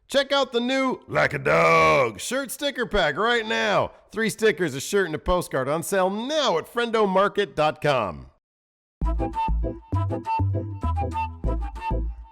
Check out the new Like a Dog shirt sticker pack right now. 3 stickers, a shirt, and a postcard on sale now at friendomarket.com.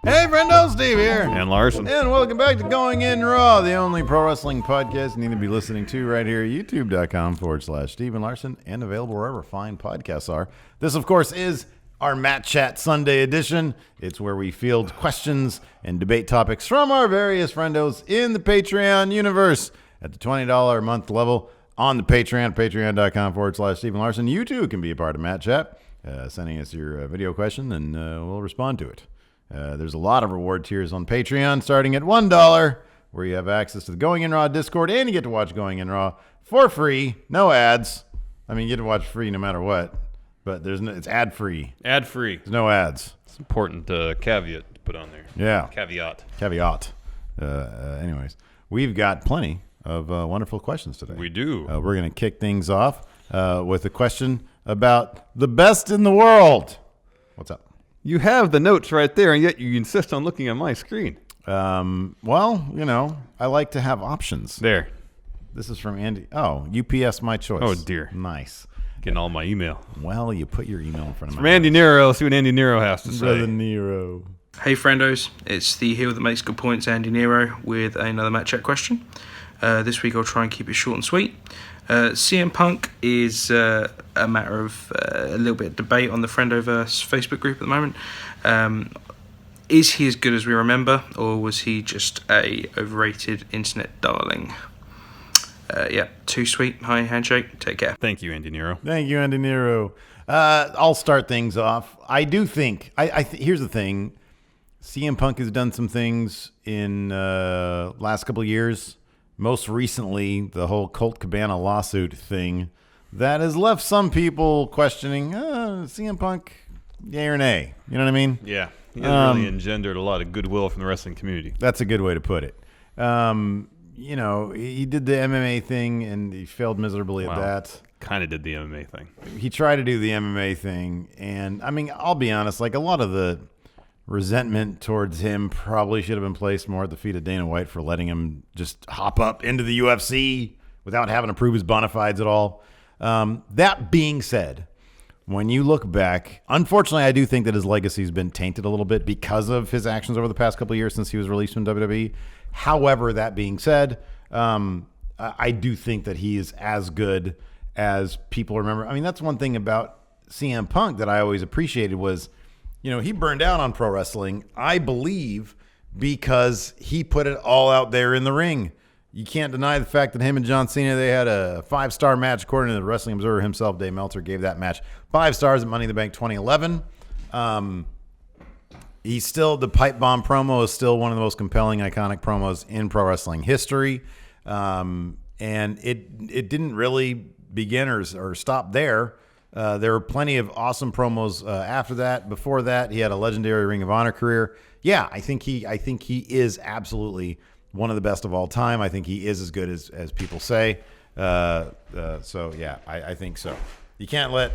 Hey, friendo, Steve here. And Larson. And welcome back to Going In Raw, the only pro wrestling podcast you need to be listening to right here at youtube.com/Steve and Larson, and available wherever fine podcasts are. This, of course, is our Matt Chat Sunday edition. It's where we field questions and debate topics from our various friendos in the Patreon universe at the $20 a month level on the Patreon, patreon.com/Steve and Larson. You too can be a part of Matt Chat, sending us your video question, and we'll respond to it. There's a lot of reward tiers on Patreon, starting at $1, where you have access to the Going In Raw Discord, and you get to watch Going In Raw for free, no ads. I mean, you get to watch free no matter what, but it's ad-free. Ad-free. There's no ads. It's an important caveat to put on there. Yeah. Caveat. Anyways, we've got plenty of wonderful questions today. We do. We're going to kick things off with a question about the best in the world. What's up? You have the notes right there, and yet you insist on looking at my screen. Well, I like to have options. There. This is from Andy. Oh, UPS My Choice. Oh, dear. Nice. Getting all my email. Well, you put your email in front of me. From Andy Nero. See what Andy Nero has to say. Brother Nero. Hey, friendos. It's the heel that makes good points, Andy Nero, with another Matt Chat question. This week I'll try and keep it short and sweet. CM Punk is a matter of a little bit of debate on the Friendoverse Facebook group at the moment. Is he as good as we remember, or was he just a overrated internet darling? Too sweet. Hi, handshake. Take care. Thank you, Andy Nero. Thank you, Andy Nero. I'll start things off. I do think, here's the thing. CM Punk has done some things in last couple of years. Most recently, the whole Colt Cabana lawsuit thing that has left some people questioning, CM Punk, yay or nay? You know what I mean? Yeah. He has really engendered a lot of goodwill from the wrestling community. That's a good way to put it. He did the MMA thing, and he failed miserably at that. Kind of did the MMA thing. He tried to do the MMA thing, and, I'll be honest, like a lot of the resentment towards him probably should have been placed more at the feet of Dana White for letting him just hop up into the UFC without having to prove his bona fides at all. That being said, when you look back, unfortunately, I do think that his legacy has been tainted a little bit because of his actions over the past couple of years since he was released from WWE. However, that being said, I do think that he is as good as people remember. That's one thing about CM Punk that I always appreciated was, he burned out on pro wrestling, I believe, because he put it all out there in the ring. You can't deny the fact that him and John Cena, they had a 5-star match. According to the Wrestling Observer himself, Dave Meltzer gave that match 5 stars at Money in the Bank 2011. The pipe bomb promo is still one of the most compelling, iconic promos in pro wrestling history. And it didn't really begin or stop there. There were plenty of awesome promos after that. Before that, he had a legendary Ring of Honor career. Yeah, I think he is absolutely one of the best of all time. I think he is as good as people say. I think so. You can't let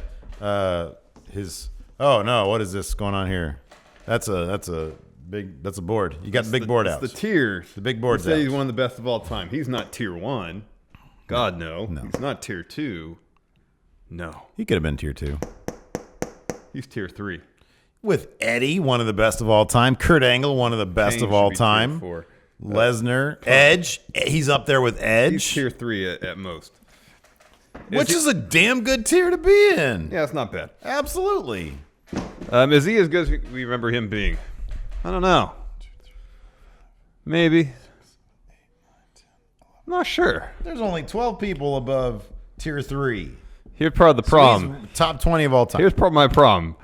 his. Oh no, what is this going on here? That's a board. You got the big board out. It's the tier. The big board's out. He's one of the best of all time. He's not tier 1. God no. He's not tier 2. No. He could have been tier 2. He's tier 3. With Eddie, one of the best of all time. Kurt Angle, one of the best of all time. Lesnar, Edge. He's up there with Edge. He's tier 3 at most. Which is a damn good tier to be in. Yeah, it's not bad. Absolutely. Is he as good as we remember him being? I don't know. Maybe. I'm not sure. There's only 12 people above tier 3. Here's part of the problem. Top 20 of all time. Here's part of my problem.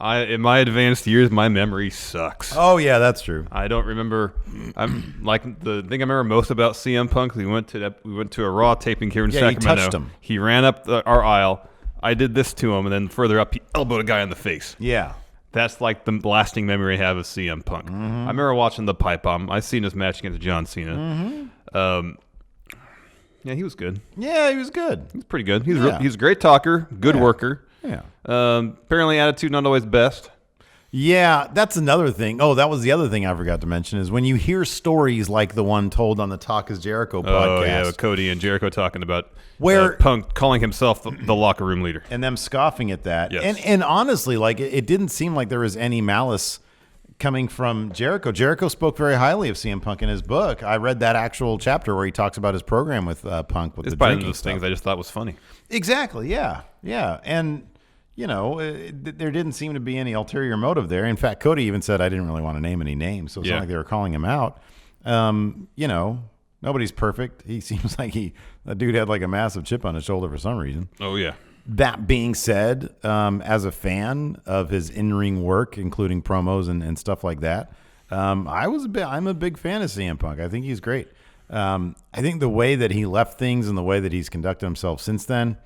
In my advanced years, my memory sucks. Oh, yeah, that's true. I don't remember. I'm like the thing I remember most about CM Punk. We went to a Raw taping here in Sacramento. You touched him. He ran up our aisle. I did this to him, and then further up, he elbowed a guy in the face. Yeah. That's like the lasting memory I have of CM Punk. Mm-hmm. I remember watching the pipe bomb. I seen his match against John Cena. Mm-hmm. Yeah, he was good. Yeah, he was good. He's pretty good. He's a great talker, good worker. Yeah. Apparently attitude not always best. Yeah, that's another thing. Oh, that was the other thing I forgot to mention is when you hear stories like the one told on the Talk is Jericho podcast. Oh, yeah, with Cody and Jericho talking about where Punk calling himself the locker room leader. And them scoffing at that. Yes. And honestly, like it didn't seem like there was any malice coming from Jericho. Jericho spoke very highly of CM Punk in his book. I read that actual chapter where he talks about his program with Punk with It's the probably one drinking of those stuff. things I just thought was funny. Exactly. Yeah. Yeah. And there didn't seem to be any ulterior motive there. In fact, Cody even said I didn't really want to name any names, so it's not like they were calling him out. Nobody's perfect. He seems like that dude had like a massive chip on his shoulder for some reason. Oh yeah. That being said, as a fan of his in-ring work, including promos and stuff like that, I'm a big fan of CM Punk. I think he's great. I think the way that he left things and the way that he's conducted himself since then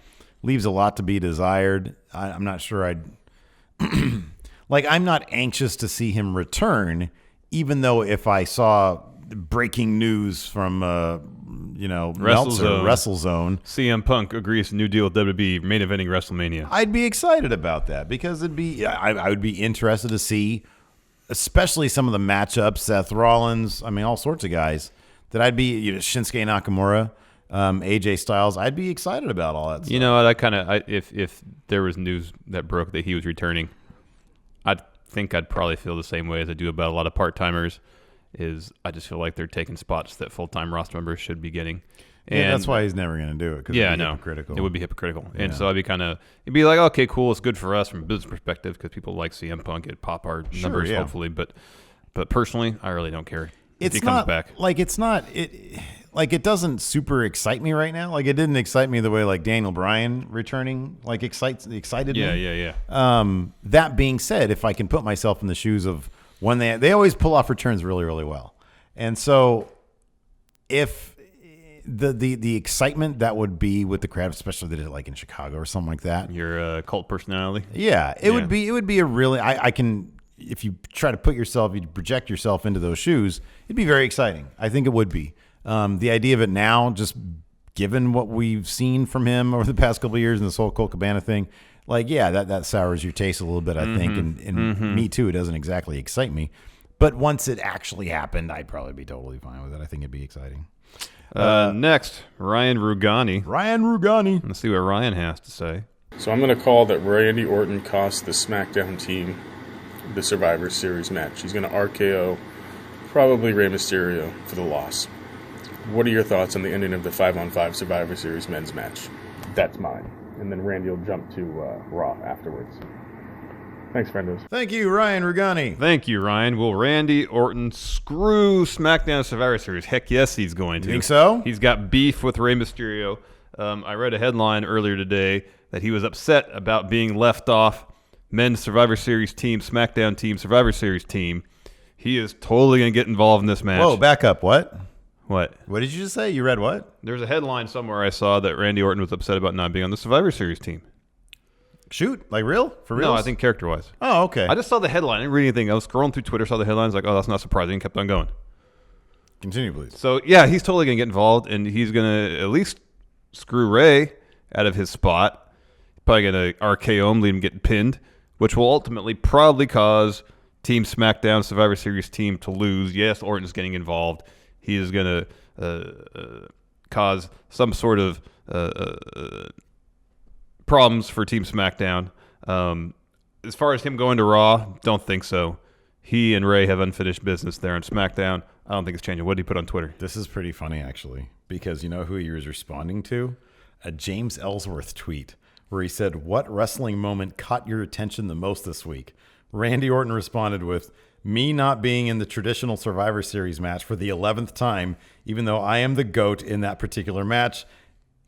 leaves a lot to be desired. I'm not sure I'm not anxious to see him return, even though if I saw breaking news from WrestleZone, CM Punk agrees to new deal with WWE, main eventing WrestleMania. I'd be excited about that because I would be interested to see, especially some of the matchups, Seth Rollins, all sorts of guys that I'd be, Shinsuke Nakamura, AJ Styles. I'd be excited about all that stuff. If there was news that broke that he was returning, I'd probably feel the same way as I do about a lot of part-timers. I just feel like they're taking spots that full-time roster members should be getting. And that's why he's never going to do it. Yeah, I know. Hypocritical. It would be hypocritical. Yeah. And so it'd be like, okay, cool, it's good for us from a business perspective because people like CM Punk. It'd pop our numbers, hopefully. But personally, I really don't care if he comes back. It doesn't super excite me right now. Like, it didn't excite me the way, like, Daniel Bryan returning, like, excited me. Yeah. That being said, if I can put myself in the shoes of when they always pull off returns really, really well. And so if the excitement that would be with the crowd, especially if they did it like in Chicago or something like that. Your cult personality. Yeah, it would be a really, I can, if you try to you project yourself into those shoes, it'd be very exciting. I think it would be. The idea of it now, just given what we've seen from him over the past couple of years and this whole Colt Cabana thing, that sours your taste a little bit, I think. And me too, it doesn't exactly excite me. But once it actually happened, I'd probably be totally fine with it. I think it'd be exciting. Next, Ryan Rugani. Let's see what Ryan has to say. So I'm going to call that Randy Orton cost the SmackDown team the Survivor Series match. He's going to RKO probably Rey Mysterio for the loss. What are your thoughts on the ending of the 5-on-5 Survivor Series men's match? That's mine. And then Randy will jump to Raw afterwards. Thanks, friendos. Thank you, Ryan Rugani. Thank you, Ryan. Will Randy Orton screw SmackDown Survivor Series? Heck yes, he's going to. You think so? He's got beef with Rey Mysterio. I read a headline earlier today that he was upset about being left off men's Survivor Series team, SmackDown team, Survivor Series team. He is totally going to get involved in this match. Whoa, back up. What? What did you just say? You read what? There's a headline somewhere I saw that Randy Orton was upset about not being on the Survivor Series team. Shoot, like real? For real? No, I think character-wise. Oh, okay. I just saw the headline. I didn't read anything. I was scrolling through Twitter, saw the headlines, like, oh, that's not surprising, and kept on going. Continue, please. So, yeah, he's totally going to get involved, and he's going to at least screw Ray out of his spot. Probably going to RKO him, leave him getting pinned, which will ultimately probably cause Team SmackDown Survivor Series team to lose. Yes, Orton's getting involved. He is going to cause some sort of problems for Team SmackDown. As far as him going to Raw, don't think so. He and Ray have unfinished business there on SmackDown. I don't think it's changing. What did he put on Twitter? This is pretty funny, actually, because you know who he was responding to? A James Ellsworth tweet where he said, "What wrestling moment caught your attention the most this week?" Randy Orton responded with, "Me not being in the traditional Survivor Series match for the 11th time, even though I am the GOAT in that particular match,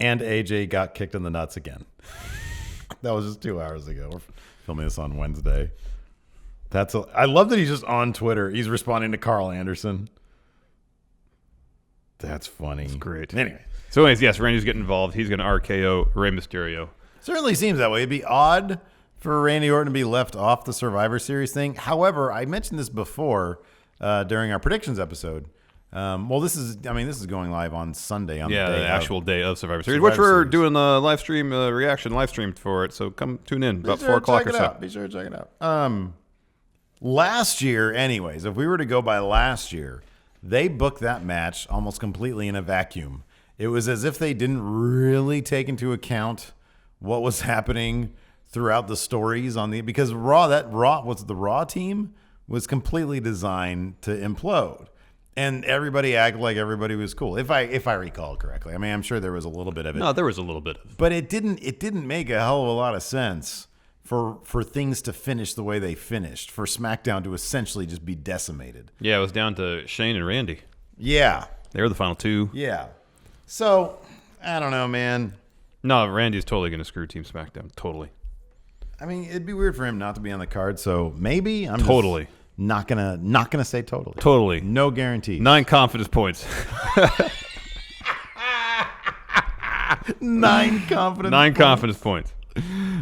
and AJ got kicked in the nuts again." That was just 2 hours ago. We're filming this on Wednesday. I love that he's just on Twitter. He's responding to Carl Anderson. That's funny. That's great. Anyway. So anyways, yes, Randy's getting involved. He's going to RKO Rey Mysterio. Certainly seems that way. It'd be odd for Randy Orton to be left off the Survivor Series thing. However, I mentioned this before during our predictions episode. This is going live on Sunday. On the actual day of Survivor Series, which we're doing the live stream reaction live stream for it. So come tune in about 4 o'clock or so. Be sure to check it out. Last year, anyways, if we were to go by last year, they booked that match almost completely in a vacuum. It was as if they didn't really take into account what was happening throughout the stories because the Raw team was completely designed to implode. And everybody acted like everybody was cool. If I recall correctly. I mean, I'm sure there was a little bit of it. No, there was a little bit of it. But it didn't make a hell of a lot of sense for things to finish the way they finished, for SmackDown to essentially just be decimated. Yeah, it was down to Shane and Randy. Yeah. They were the final two. Yeah. So, I don't know, man. No, Randy's totally going to screw Team SmackDown. Totally. I mean, it'd be weird for him not to be on the card, so maybe I'm totally. Just not gonna say totally. Totally. No guarantee. 9 confidence points. 9 confidence. 9 confidence points.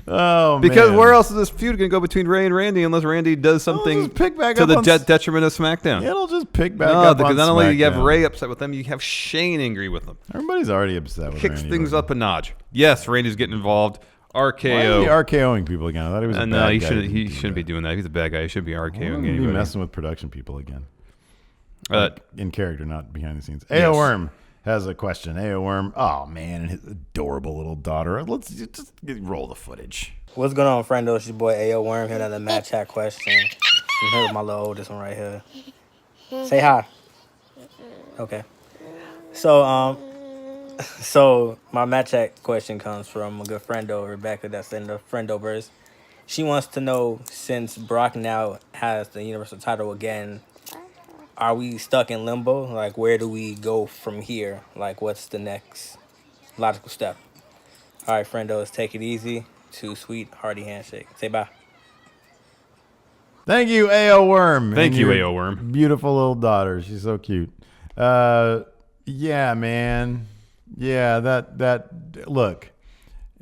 Oh, because man. where else is this feud going to go between Ray and Randy unless Randy does something pick back to up the on detriment of SmackDown? It'll just pick back No, up because on not only do you have SmackDown. Ray upset with them, you have Shane angry with them. Everybody's already upset with Kicks Randy things Orton. up a notch. Yes, Randy's getting involved. Why RKO. is he RKOing people again? I thought he was a bad No, guy. he shouldn't be doing that. He's a bad guy. He should be RKOing Why would he be anybody. messing with production people again. Uh, In character, not behind the scenes. Yes. AO Worm has a question. AO Worm, oh man, and his adorable little daughter. Let's just roll the footage. What's going on, friendo? It's your boy A.O. Worm here, another match chat question. I'm here with my little oldest one right here. Say hi. Okay. So my match chat question comes from a good friendo, Rebecca, that's in the friendoverse. She wants to know, since Brock now has the Universal title again, are we stuck in limbo? Like, where do we go from here? Like, what's the next logical step? All right, friendos, take it easy. Too sweet, hearty handshake. Say bye. Thank you, AO Worm. Thank and you, your AO Worm. Beautiful little daughter. She's so cute. Yeah, man. Yeah, that look.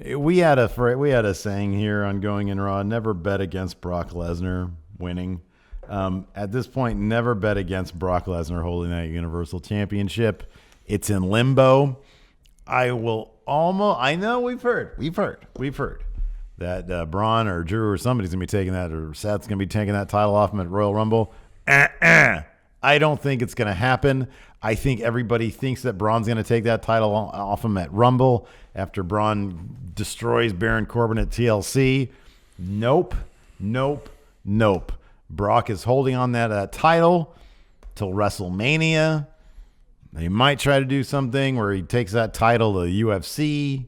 We had a saying here on Going in Raw: never bet against Brock Lesnar winning. At this point, never bet against Brock Lesnar holding that Universal Championship. It's in limbo. I know we've heard that Braun or Drew or somebody's going to be taking that, or Seth's going to be taking that title off him at Royal Rumble. I don't think it's going to happen. I think everybody thinks that Braun's going to take that title off him at Rumble after Braun destroys Baron Corbin at TLC. Nope. Brock is holding on that title till WrestleMania. They might try to do something where he takes that title to UFC,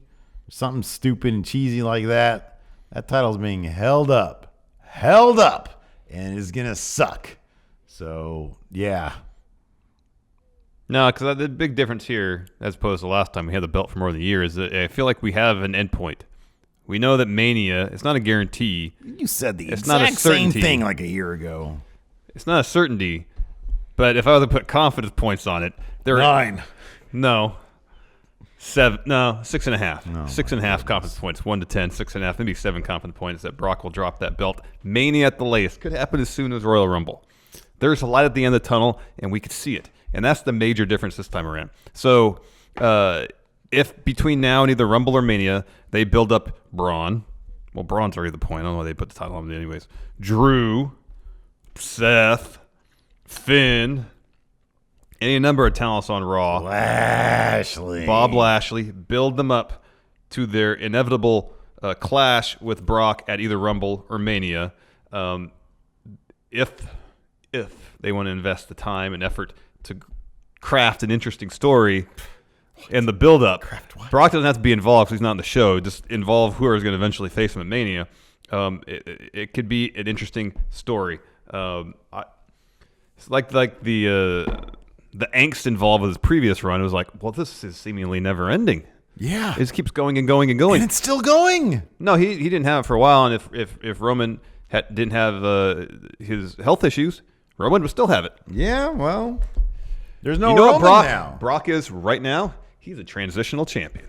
something stupid and cheesy like that. That title's being held up, and is going to suck. So, yeah. No, because the big difference here, as opposed to last time we had the belt for more than a year, is that I feel like we have an endpoint. We know that Mania, it's not a guarantee. You said the It's not a exact same certainty. thing like a year ago. It's not a certainty, but if I were to put confidence points on it, there 9. No. 7. No, 6.5. No, 6.5 confidence points. 1 to 10, 6.5, maybe 7 confidence points that Brock will drop that belt. Mania at the latest. Could happen as soon as Royal Rumble. There's a light at the end of the tunnel, and we could see it. And that's the major difference this time around. So, if between now and either Rumble or Mania, they build up Braun. Well, Braun's already the point. I don't know why they put the title on him anyways. Drew, Seth, Finn, any number of talents on Raw. Bob Lashley, build them up to their inevitable clash with Brock at either Rumble or Mania. If they want to invest the time and effort to craft an interesting story in the build-up. Brock doesn't have to be involved because he's not in the show. Just involve whoever's going to eventually face him at Mania. It could be an interesting story. It's like the angst involved with his previous run. It was like, well, this is seemingly never-ending. Yeah. It just keeps going and going and going. And it's still going. No, he didn't have it for a while, and if Roman didn't have his health issues, Roman would still have it. Yeah, well, there's no You know Roman what now. Brock is right now? He's a transitional champion.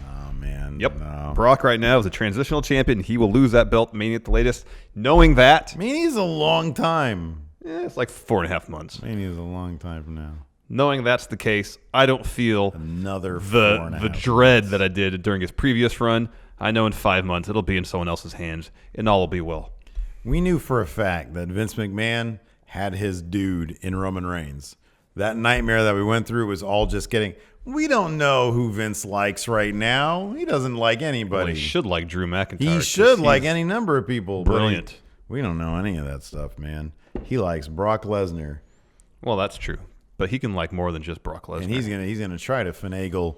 Oh, man. Yep. No. Brock right now is a transitional champion. He will lose that belt Mania at the latest. Knowing that, Mania's a long time. it's like 4.5 months. Mania's a long time from now. Knowing that's the case, I don't feel Another the dread that I did during his previous run. I know in 5 months it'll be in someone else's hands, and all will be well. we knew for a fact that Vince McMahon had his dude in Roman Reigns. That nightmare that we went through was all just getting. We don't know who Vince likes right now. He doesn't like anybody. Well, he should like Drew McIntyre. He should like any number of people. Brilliant. We don't know any of that stuff, man. He likes Brock Lesnar. Well, that's true. But he can like more than just Brock Lesnar. And he's gonna try to finagle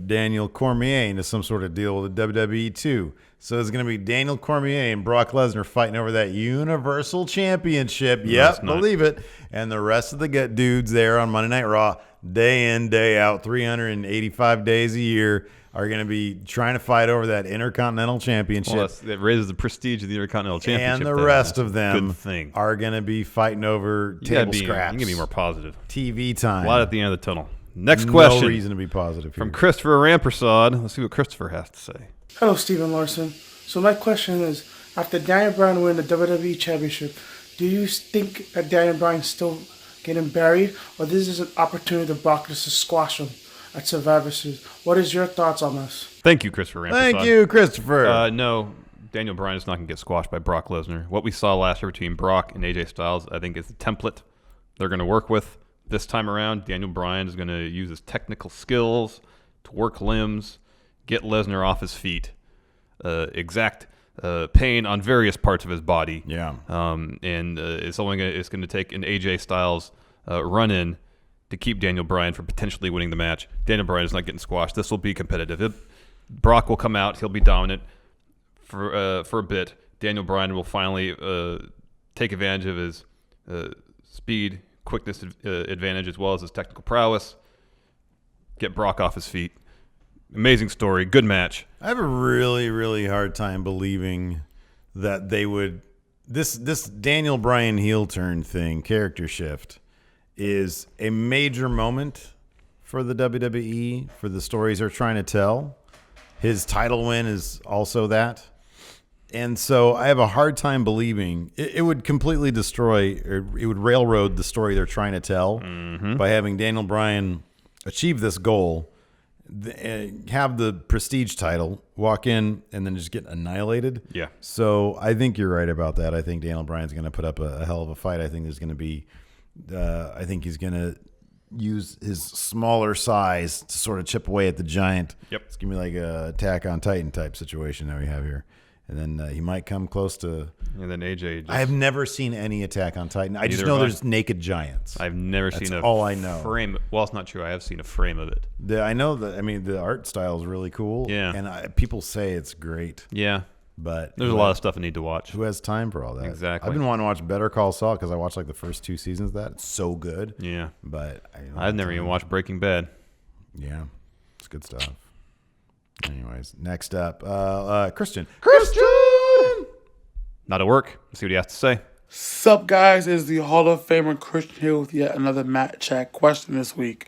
Daniel Cormier into some sort of deal with the WWE too. So it's gonna be Daniel Cormier and Brock Lesnar fighting over that Universal Championship. Yep, believe it. And the rest of the dudes there on Monday Night Raw, day in, day out, 385 days a year, are going to be trying to fight over that Intercontinental Championship. Well, it raises the prestige of the Intercontinental Championship. And the rest of them thing. are going to be fighting over table scraps. You can be more positive. TV time. A lot at the end of the tunnel. Next question. No reason to be positive here. From Christopher Rampersad. Let's see what Christopher has to say. Hello, Stephen Larson. So my question is, after Daniel Bryan win the WWE Championship, do you think that Daniel Bryan's still getting buried, or this is an opportunity to Brock just to squash him at Survivor Series? What is your thoughts on this? Thank you, Christopher Rampersad. Thank you, Christopher. No, Daniel Bryan is not going to get squashed by Brock Lesnar. What we saw last year between Brock and AJ Styles, I think, is the template they're going to work with. This time around, Daniel Bryan is going to use his technical skills to work limbs, get Lesnar off his feet, exact pain on various parts of his body. Yeah. It's going to take an AJ Styles run-in to keep Daniel Bryan from potentially winning the match. Daniel Bryan is not getting squashed. This will be competitive. Brock will come out. He'll be dominant for a bit. Daniel Bryan will finally take advantage of his speed, quickness advantage, as well as his technical prowess. Get Brock off his feet. Amazing story. Good match. I have a really, really hard time believing that they would. This Daniel Bryan heel turn thing, character shift, is a major moment for the WWE, for the stories they're trying to tell. His title win is also that. And so I have a hard time believing it would completely destroy, or it would railroad the story they're trying to tell by having Daniel Bryan achieve this goal, have the prestige title, walk in, and then just get annihilated. Yeah. So I think you're right about that. I think Daniel Bryan's going to put up a hell of a fight. I think there's going to be, I think he's going to use his smaller size to sort of chip away at the giant. Yep. It's going to be like a Attack on Titan type situation that we have here. And then he might come close to. And then AJ. I have never seen any Attack on Titan. I just know there's naked giants. I've never seen all I know. Frame. Well, it's not true. I have seen a frame of it. I know that. I mean, the art style is really cool. Yeah. And people say it's great. Yeah. But there's a lot of stuff I need to watch. Who has time for all that? Exactly. I've been wanting to watch Better Call Saul because I watched like the first 2 seasons of that. It's so good. Yeah. But I've never even watched Breaking Bad. Yeah. It's good stuff. Anyways, next up, Christian. Not at work. Let's see what he has to say. Sup, guys? Is the Hall of Famer Christian here with yet another Matt Chat question this week.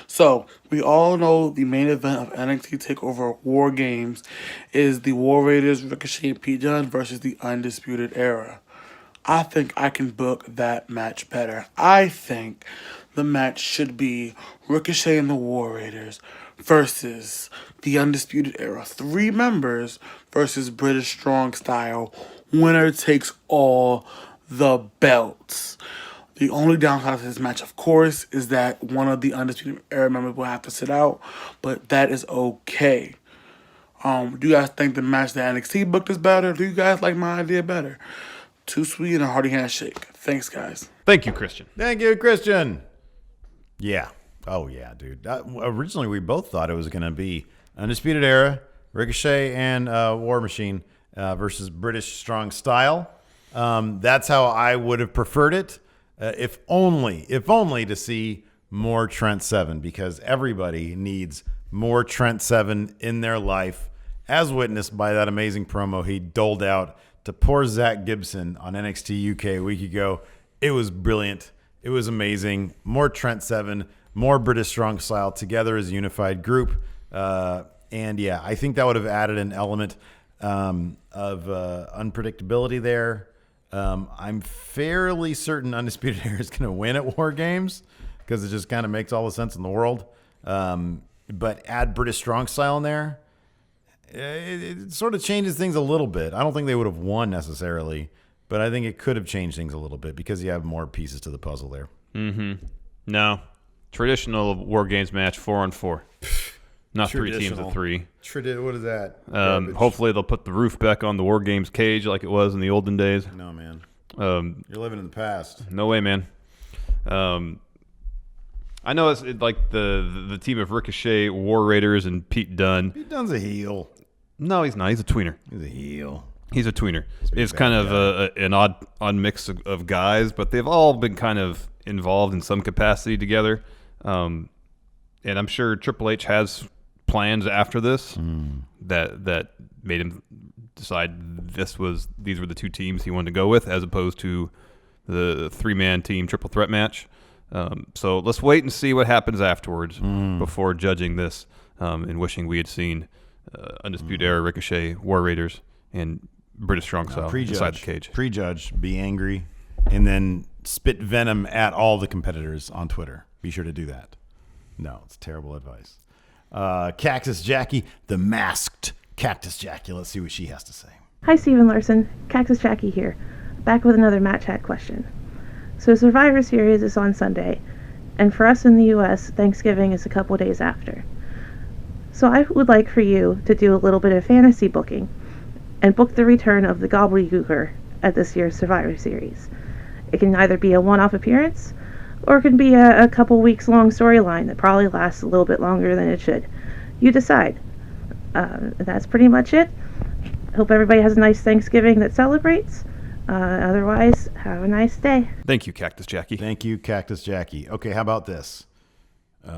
So, we all know the main event of NXT TakeOver War Games is the War Raiders, Ricochet and Pete Dunne versus the Undisputed Era. I think I can book that match better. I think the match should be Ricochet and the War Raiders versus the Undisputed Era. 3 members versus British Strong Style. Winner takes all the belts. The only downside to this match, of course, is that one of the Undisputed Era members will have to sit out, but that is okay. Do you guys think the match that NXT booked is better? Do you guys like my idea better? Too sweet and a hearty handshake. Thanks, guys. Thank you, Christian. Thank you, Christian. Yeah. Oh, yeah, dude. Originally, we both thought it was going to be Undisputed Era, Ricochet, and War Machine versus British Strong Style. That's how I would have preferred it, if only to see more Trent Seven, because everybody needs more Trent Seven in their life, as witnessed by that amazing promo he doled out to poor Zach Gibson on NXT UK a week ago. It was brilliant. It was amazing. More Trent Seven, more British Strong Style together as a unified group. And yeah, I think that would have added an element of unpredictability there. I'm fairly certain Undisputed Era is going to win at War Games because it just kind of makes all the sense in the world. But add British Strong Style in there, it sort of changes things a little bit. I don't think they would have won necessarily, but I think it could have changed things a little bit because you have more pieces to the puzzle there. No. Traditional War Games match, 4-on-4. Not 3 teams of 3. What is that? Hopefully they'll put the roof back on the War Games cage like it was in the olden days. No, man. You're living in the past. No way, man. I know it's like the team of Ricochet, War Raiders, and Pete Dunne. Pete Dunne's a heel. No, he's not. He's a tweener. He's a heel. He's a tweener. It's kind of an odd mix of guys, but they've all been kind of involved in some capacity together. And I'm sure Triple H has plans after this that made him decide these were the 2 teams he wanted to go with, as opposed to the 3-man team triple threat match. So let's wait and see what happens afterwards before judging this and wishing we had seen Undisputed Era, Ricochet, War Raiders, and British Strong Style inside the cage. Prejudge, be angry, and then spit venom at all the competitors on Twitter. Be sure to do that. No, it's terrible advice. Cactus Jackie, the masked Cactus Jackie. Let's see what she has to say. Hi, Stephen Larson. Cactus Jackie here. Back with another Matt Chat question. So Survivor Series is on Sunday, and for us in the U.S., Thanksgiving is a couple days after. So I would like for you to do a little bit of fantasy booking and book the return of the Gobbledygooker at this year's Survivor Series. It can either be a one-off appearance, or it can be a couple weeks long storyline that probably lasts a little bit longer than it should. You decide. That's pretty much it. Hope everybody has a nice Thanksgiving that celebrates. Otherwise, have a nice day. Thank you, Cactus Jackie. Thank you, Cactus Jackie. Okay, how about this? Here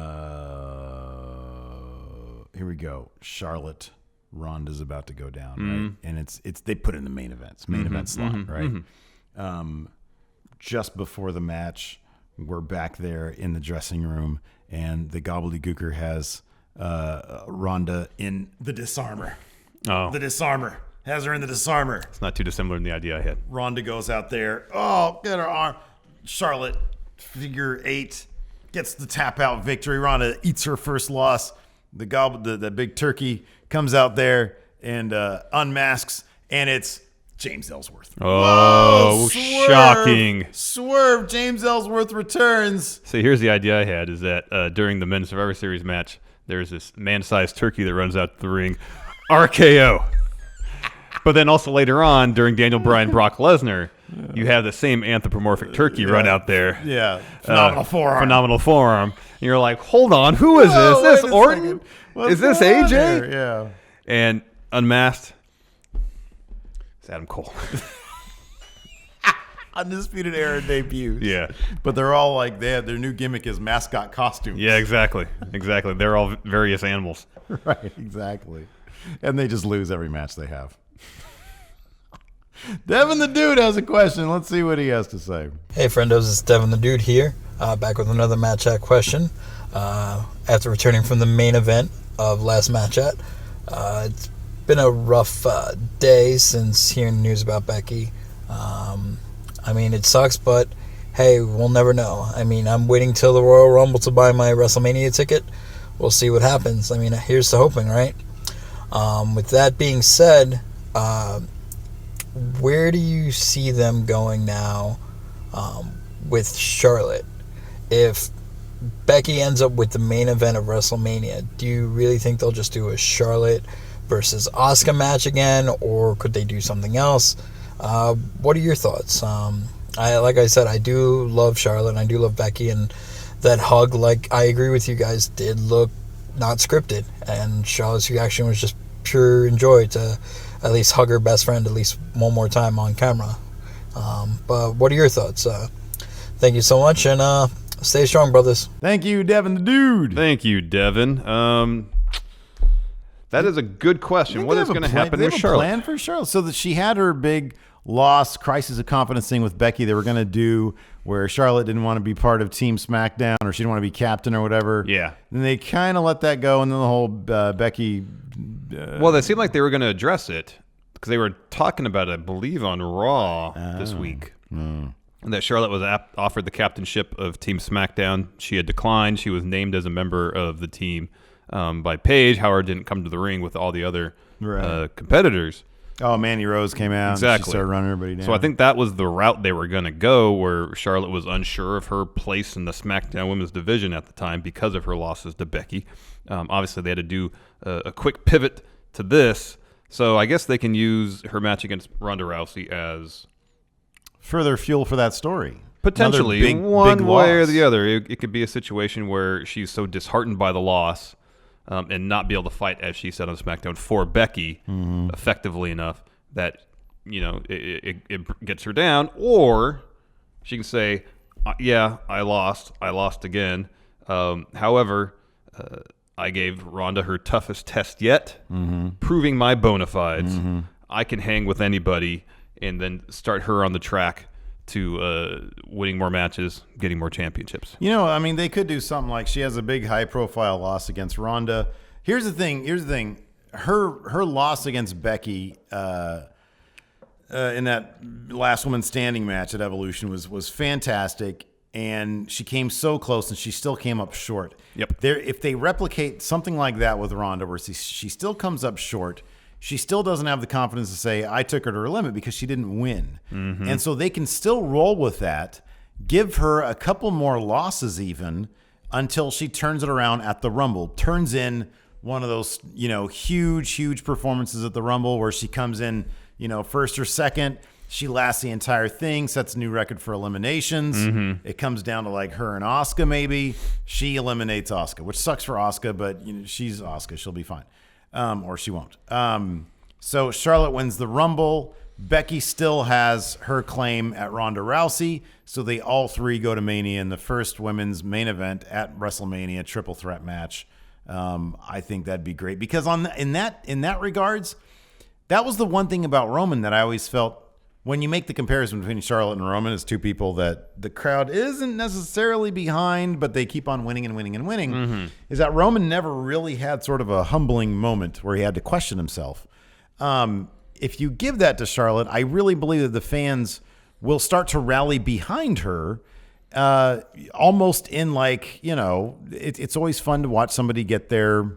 we go. Charlotte Ronda's about to go down, right? And it's they put in the main event slot, right? Just before the match, we're back there in the dressing room, and the Gobbledygooker has Ronda in the disarmer. Oh, The disarmer. Has her in the disarmer. it's not too dissimilar than the idea I had. Ronda goes out there. Oh, get her arm. Charlotte, figure 8, gets the tap out victory. Ronda eats her first loss. The big turkey comes out there and unmasks, and it's James Ellsworth. Oh, Whoa, shocking. Swerve. James Ellsworth returns. See, here's the idea I had, is that during the Men's Survivor Series match, there's this man-sized turkey that runs out to the ring. RKO. But then also later on, during Daniel Bryan, Brock Lesnar, you have the same anthropomorphic turkey run out there. Yeah. Phenomenal forearm. Phenomenal forearm. And you're like, hold on, who is this? Is this Orton? Is this AJ? Here? Yeah. And unmasked, it's Adam Cole. Undisputed Era debuts. Yeah. But they're all like, their new gimmick is mascot costumes. Yeah, exactly. Exactly. They're all various animals. Right, exactly. And they just lose every match they have. Devon the Dude has a question. Let's see what he has to say. Hey, friendos, it's Devon the Dude here, back with another Match Chat question. After returning from the main event of last Match Chat, it's been a rough day since hearing the news about Becky. I mean, it sucks, but hey, we'll never know. I mean, I'm waiting till the Royal Rumble to buy my WrestleMania ticket. We'll see what happens. I mean, here's to hoping, right? With that being said, where do you see them going now with Charlotte? If Becky ends up with the main event of WrestleMania, do you really think they'll just do a Charlotte versus Asuka match again, or could they do something else? What are your thoughts? Like I said, I do love Charlotte and I do love Becky, and that hug, like I agree with you guys, did look not scripted, and Charlotte's reaction was just pure joy to at least hug her best friend at least one more time on camera. But what are your thoughts? Thank you so much, and stay strong, brothers. Thank you, Devon the Dude. Thank you, Devon. That is a good question. What is going to happen with Charlotte? Plan for Charlotte, so that she had her big loss, crisis of confidence thing with Becky. They were going to do where Charlotte didn't want to be part of Team SmackDown, or she didn't want to be captain or whatever. Yeah. And they kind of let that go, and then the whole Becky. Well, they seemed like they were going to address it because they were talking about it, I believe, on Raw this week. That Charlotte was offered the captainship of Team SmackDown. She had declined. She was named as a member of the team by Paige. Howard didn't come to the ring with all the other competitors. Oh, Mandy Rose came out. Exactly. And she started running everybody down. So I think that was the route they were going to go, where Charlotte was unsure of her place in the SmackDown Women's division at the time because of her losses to Becky. Obviously, they had to do a quick pivot to this. So I guess they can use her match against Ronda Rousey as further fuel for that story. Potentially, big one way or loss. the other. It could be a situation where she's so disheartened by the loss and not be able to fight, as she said on SmackDown, for Becky effectively enough that it gets her down. Or she can say, yeah, I lost again. However, I gave Ronda her toughest test yet, proving my bona fides. I can hang with anybody, and then start her on the track to winning more matches, getting more championships. They could do something like she has a big high-profile loss against Ronda. Here's the thing. Her loss against Becky in that last woman standing match at Evolution was fantastic, and she came so close, and she still came up short. Yep. If they replicate something like that with Ronda, where she still comes up short, she still doesn't have the confidence to say, I took her to her limit, because she didn't win. And so they can still roll with that, give her a couple more losses even, until she turns it around at the Rumble, turns in one of those, huge performances at the Rumble where she comes in, first or second. She lasts the entire thing, sets a new record for eliminations. It comes down to like her and Asuka maybe. She eliminates Asuka, which sucks for Asuka, but she's Asuka. She'll be fine. Or she won't. So Charlotte wins the Rumble. Becky still has her claim at Ronda Rousey. So they all three go to Mania in the first women's main event at WrestleMania, triple threat match. I think that'd be great, because in that regards, that was the one thing about Roman that I always felt, when you make the comparison between Charlotte and Roman as two people that the crowd isn't necessarily behind, but they keep on winning and winning and winning, is that Roman never really had sort of a humbling moment where he had to question himself. If you give that to Charlotte, I really believe that the fans will start to rally behind her, almost in like, it's always fun to watch somebody get their,